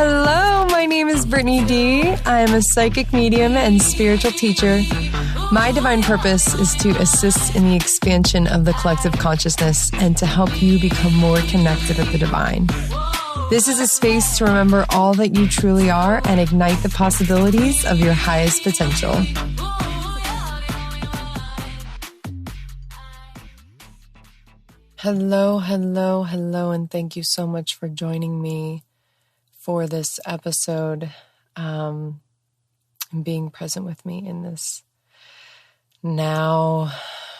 Hello, my name is Brittany D. I am a psychic medium and spiritual teacher. My divine purpose is to assist in the expansion of the collective consciousness and to help you become more connected with the divine. This is a space to remember all that you truly are and ignite the possibilities of your highest potential. Hello, and thank you so much for joining me for this episode, and being present with me in this now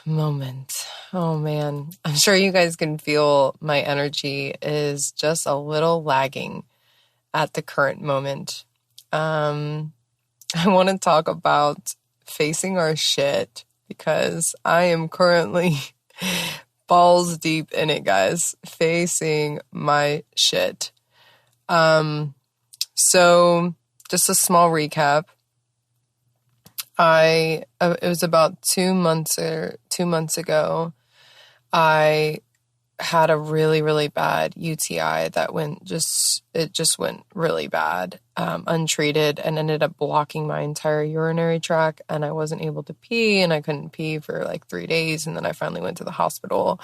moment. Oh man, I'm sure you guys can feel my energy is just a little lagging at the current moment. I want to talk about facing our shit because I am currently balls deep in it, guys, facing my shit. So just a small recap. It was about 2 months ago, I had a really, really bad UTI that went really bad, untreated, and ended up blocking my entire urinary tract, and I wasn't able to pee, and I couldn't pee for like 3 days, and then I finally went to the hospital,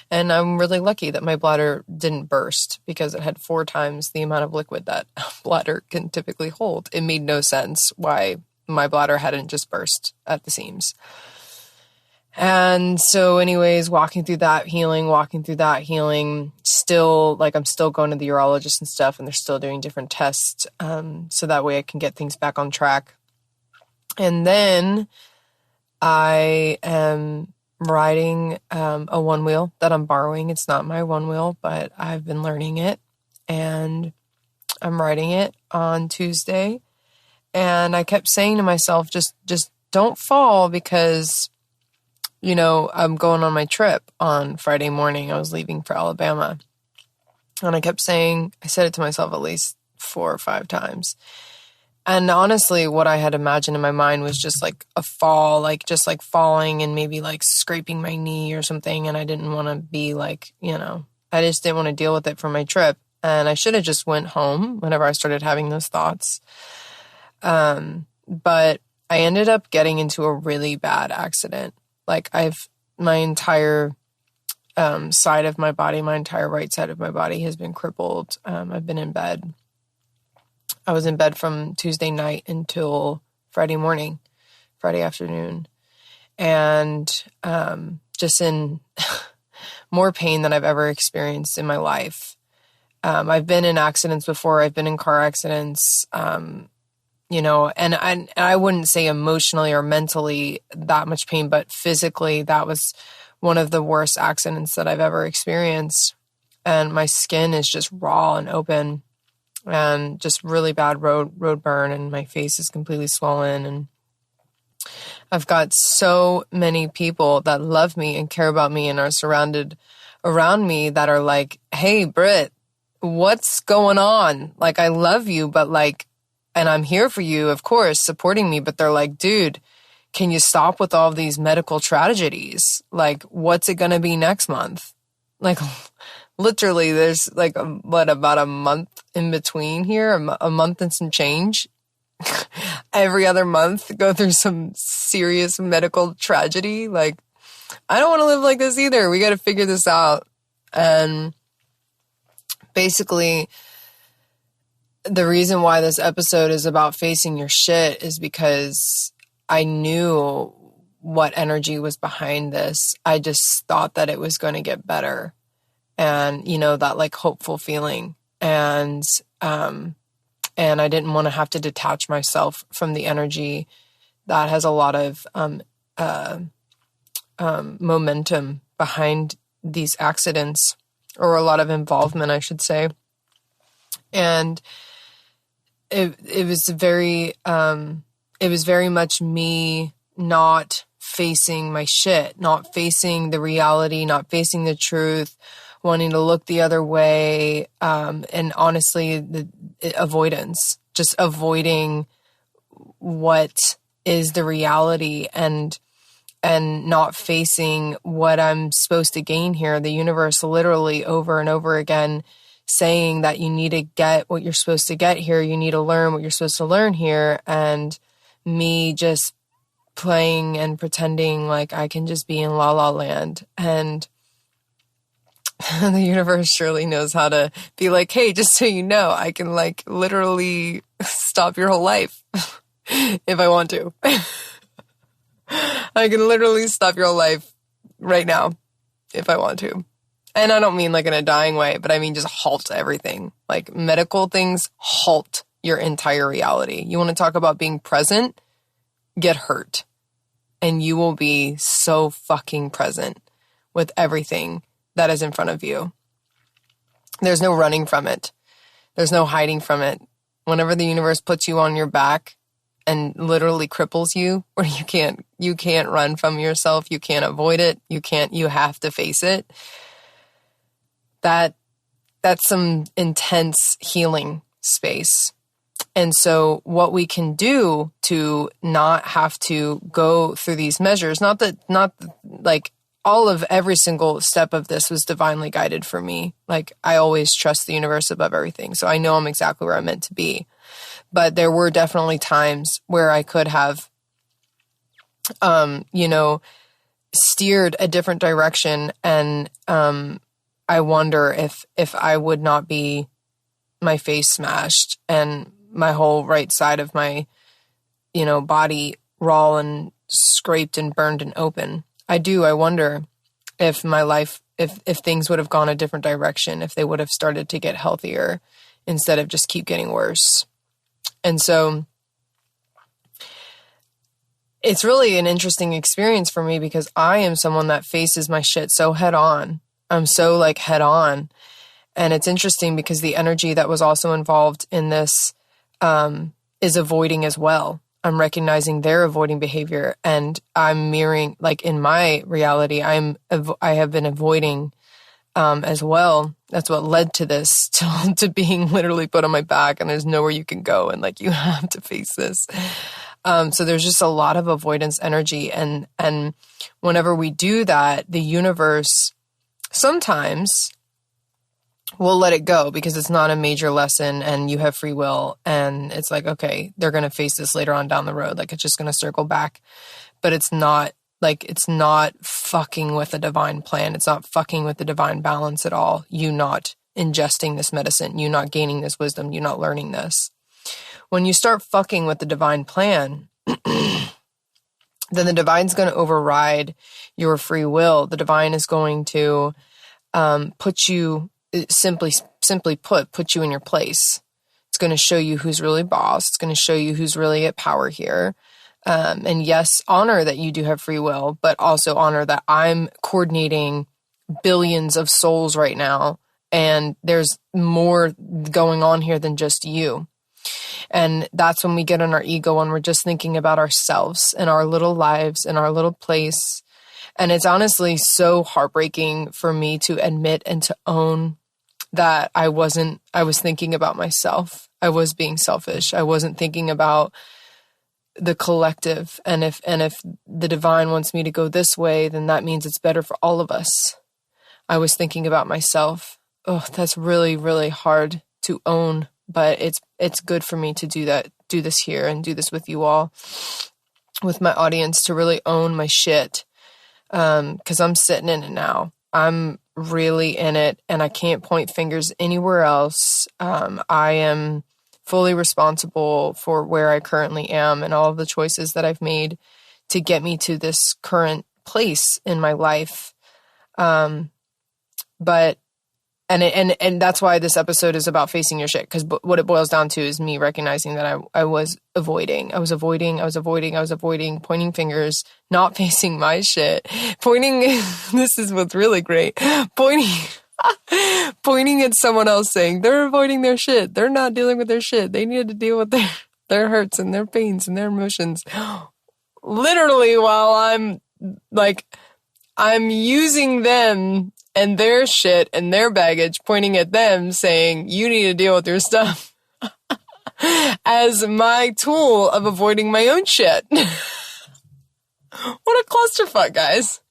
and I'm really lucky that my bladder didn't burst because it had 4 times the amount of liquid that a bladder can typically hold. It made no sense why my bladder hadn't just burst at the seams. And so anyways, walking through that healing, still, like, I'm still going to the urologist and stuff, and they're still doing different tests, so that way I can get things back on track. And then I am riding a one wheel that I'm borrowing. It's not my one wheel, but I've been learning it, and I'm riding it on Tuesday. And I kept saying to myself, just don't fall, because you know, I'm going on my trip on Friday morning. I was leaving for Alabama. And I said it to myself at least 4 or 5 times. And honestly, what I had imagined in my mind was just like a fall, like just like falling and maybe like scraping my knee or something. And I didn't want to be like, I just didn't want to deal with it for my trip. And I should have just went home whenever I started having those thoughts. But I ended up getting into a really bad accident. Like my entire side of my body, my entire right side of my body has been crippled. I've been in bed. I was in bed from Tuesday night until Friday afternoon. And just in more pain than I've ever experienced in my life. I've been in accidents before. I've been in car accidents. And I wouldn't say emotionally or mentally that much pain, but physically, that was one of the worst accidents that I've ever experienced. And my skin is just raw and open and just really bad road burn. And my face is completely swollen. And I've got so many people that love me and care about me and are surrounded around me that are like, hey, Britt, what's going on? Like, I love you, but like, and I'm here for you, of course, supporting me. But they're like, dude, can you stop with all these medical tragedies? Like, what's it going to be next month? Like, literally, there's like, about a month in between here, a month and some change. Every other month, go through some serious medical tragedy. Like, I don't want to live like this either. We got to figure this out. And basically, the reason why this episode is about facing your shit is because I knew what energy was behind this. I just thought that it was going to get better. And, that like hopeful feeling. And I didn't want to have to detach myself from the energy that has a lot of momentum behind these accidents, or a lot of involvement, I should say. And it was very much me not facing my shit, not facing the reality, not facing the truth, wanting to look the other way, and honestly, the avoidance, just avoiding what is the reality, and not facing what I'm supposed to gain here. The universe literally over and over again saying that you need to get what you're supposed to get here. You need to learn what you're supposed to learn here. And me just playing and pretending like I can just be in la la land. And the universe surely knows how to be like, hey, just so you know, I can like literally stop your whole life if I want to. I can literally stop your whole life right now if I want to. And I don't mean like in a dying way, but I mean just halt everything. Like medical things halt your entire reality. You want to talk about being present? Get hurt. And you will be so fucking present with everything that is in front of you. There's no running from it. There's no hiding from it. Whenever the universe puts you on your back and literally cripples you, or you can't run from yourself, you can't avoid it, you have to face it. That's some intense healing space. And so what we can do to not have to go through these measures, not like all of every single step of this was divinely guided for me. Like I always trust the universe above everything. So I know I'm exactly where I'm meant to be. But there were definitely times where I could have, steered a different direction. And I wonder if I would not be my face smashed and my whole right side of my, body raw and scraped and burned and open. I wonder if my life, if things would have gone a different direction, if they would have started to get healthier instead of just keep getting worse. And so it's really an interesting experience for me because I am someone that faces my shit so head on. I'm so like head on. And it's interesting because the energy that was also involved in this is avoiding as well. I'm recognizing their avoiding behavior and I'm mirroring, like in my reality, I have been avoiding as well. That's what led to this, to being literally put on my back and there's nowhere you can go and like you have to face this. So there's just a lot of avoidance energy and whenever we do that, the universe sometimes will let it go because it's not a major lesson and you have free will and it's like, okay, they're going to face this later on down the road. Like it's just going to circle back, but it's not fucking with the divine plan. It's not fucking with the divine balance at all. You not ingesting this medicine, you not gaining this wisdom, you not learning this. When you start fucking with the divine plan, then the divine's going to override your free will. The divine is going to put you, simply put you in your place. It's going to show you who's really boss. It's going to show you who's really at power here. And yes, honor that you do have free will, but also honor that I'm coordinating billions of souls right now. And there's more going on here than just you. And that's when we get in our ego and we're just thinking about ourselves and our little lives and our little place. And it's honestly so heartbreaking for me to admit and to own that I was thinking about myself. I was being selfish. I wasn't thinking about the collective. And if the divine wants me to go this way, then that means it's better for all of us. I was thinking about myself. Oh, that's really, really hard to own, but it's good for me to do this here and do this with you all, with my audience, to really own my shit. 'Cause I'm sitting in it now. I'm really in it and I can't point fingers anywhere else. I am fully responsible for where I currently am and all of the choices that I've made to get me to this current place in my life. But that's why this episode is about facing your shit. Because what it boils down to is me recognizing that I was avoiding, pointing fingers, not facing my shit, pointing. This is what's really great. Pointing at someone else saying they're avoiding their shit. They're not dealing with their shit. They need to deal with their hurts and their pains and their emotions. Literally while I'm using them and their shit and their baggage, pointing at them saying, you need to deal with your stuff as my tool of avoiding my own shit. What a clusterfuck, guys.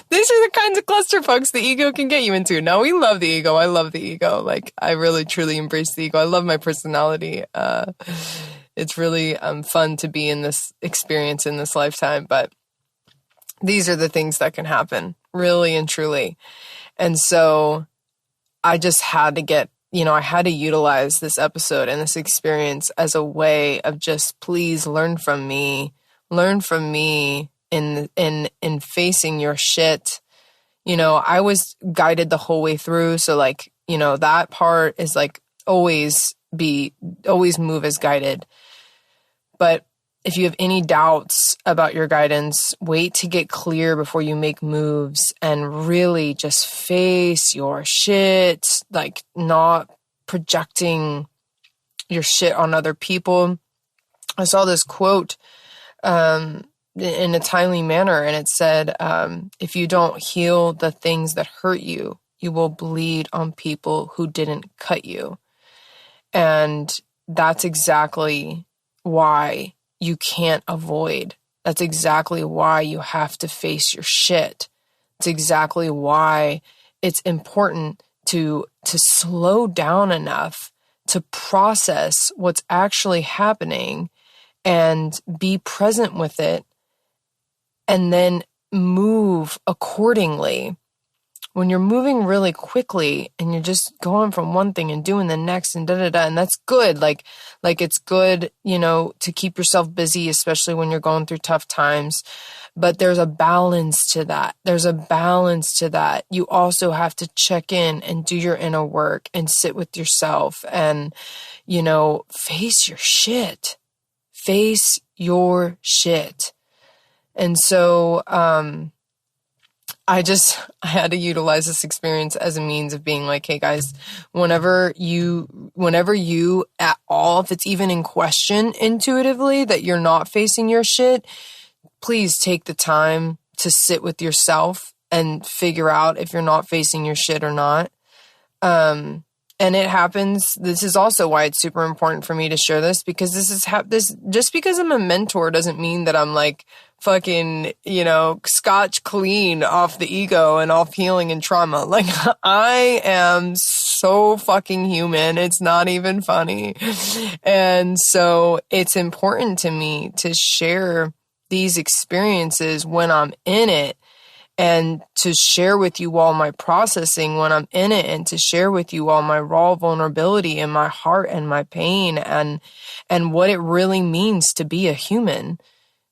This these are the kinds of clusterfucks the ego can get you into. Now, we love the ego. I love the ego. Like, I really, truly embrace the ego. I love my personality. It's really fun to be in this experience in this lifetime. But these are the things that can happen, really and truly. And so I just had to get, I had to utilize this episode and this experience as a way of just, please learn from me in facing your shit. I was guided the whole way through. So like, that part is like, always move as guided. But if you have any doubts about your guidance, wait to get clear before you make moves and really just face your shit, like not projecting your shit on other people. I saw this quote in a timely manner, and it said, if you don't heal the things that hurt you, you will bleed on people who didn't cut you. And that's exactly why you can't avoid. That's exactly why you have to face your shit. It's exactly why it's important to slow down enough to process what's actually happening and be present with it, and then move accordingly. When you're moving really quickly and you're just going from one thing and doing the next and and that's good. Like it's good, to keep yourself busy, especially when you're going through tough times. But there's a balance to that. You also have to check in and do your inner work and sit with yourself and, face your shit. Face your shit. And so, I had to utilize this experience as a means of being like, hey guys, whenever you at all, if it's even in question intuitively that you're not facing your shit, please take the time to sit with yourself and figure out if you're not facing your shit or not. And it happens. This is also why it's super important for me to share this, because this just because I'm a mentor doesn't mean that I'm like fucking, scotch clean off the ego and off healing and trauma. Like, I am so fucking human. It's not even funny. And so it's important to me to share these experiences when I'm in it, and to share with you all my processing when I'm in it, and to share with you all my raw vulnerability and my heart and my pain and what it really means to be a human.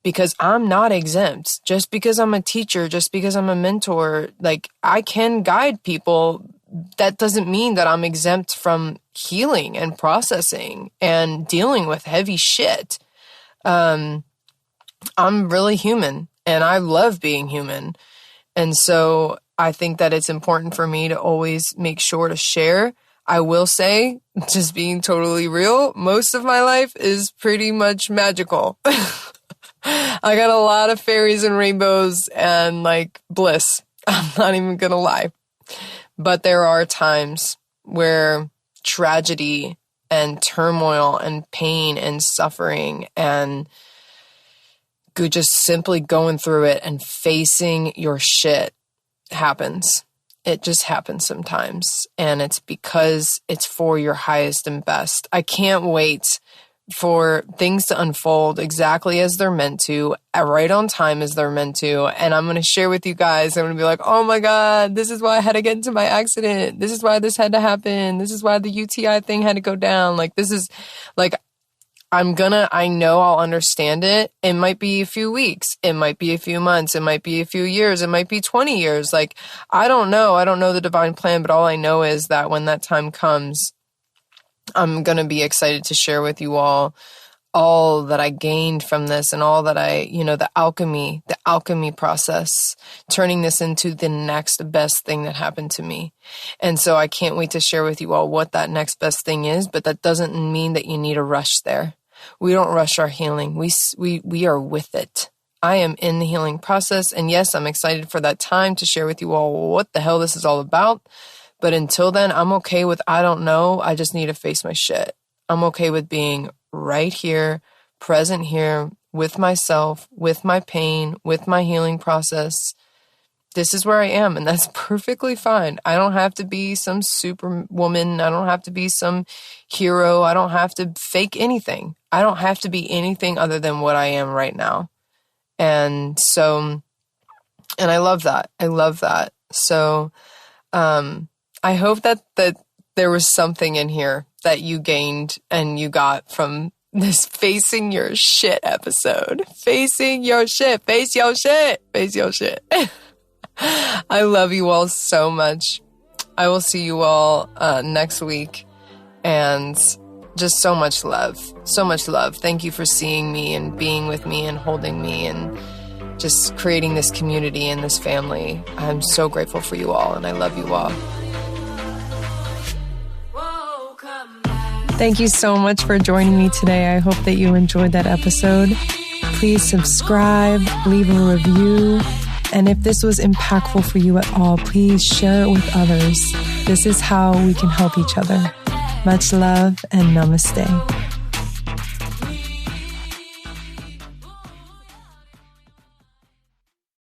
Because I'm not exempt. Just because I'm a teacher, just because I'm a mentor, like, I can guide people, that doesn't mean that I'm exempt from healing and processing and dealing with heavy shit. I'm really human, and I love being human. And so I think that it's important for me to always make sure to share. I will say, just being totally real, most of my life is pretty much magical. I got a lot of fairies and rainbows and like bliss. I'm not even gonna lie. But there are times where tragedy and turmoil and pain and suffering and just simply going through it and facing your shit happens. It just happens sometimes. And it's because it's for your highest and best. I can't wait for things to unfold exactly as they're meant to, right on time as they're meant to. And I'm going to share with you guys. I'm going to be like, oh my God, this is why I had to get into my accident. This is why this had to happen. This is why the UTI thing had to go down. Like, this is like, I know I'll understand it. It might be a few weeks. It might be a few months. It might be a few years. It might be 20 years. Like, I don't know. I don't know the divine plan, but all I know is that when that time comes, I'm going to be excited to share with you all that I gained from this and all that the alchemy process, turning this into the next best thing that happened to me. And so I can't wait to share with you all what that next best thing is, but that doesn't mean that you need to rush there. We don't rush our healing. We are with it. I am in the healing process. And yes, I'm excited for that time to share with you all what the hell this is all about. But until then, I'm okay with, I don't know. I just need to face my shit. I'm okay with being right here, present here, with myself, with my pain, with my healing process, this is where I am, and that's perfectly fine. I don't have to be some superwoman. I don't have to be some hero. I don't have to fake anything. I don't have to be anything other than what I am right now. And so, and I love that. I love that. So, I hope that there was something in here that you gained and you got from this facing your shit episode. Facing your shit. Face your shit. Face your shit. I love you all so much. I will see you all next week. And just so much love. So much love. Thank you for seeing me and being with me and holding me and just creating this community and this family. I'm so grateful for you all, and I love you all. Thank you so much for joining me today. I hope that you enjoyed that episode. Please subscribe, leave a review, and if this was impactful for you at all, please share it with others. This is how we can help each other. Much love and namaste.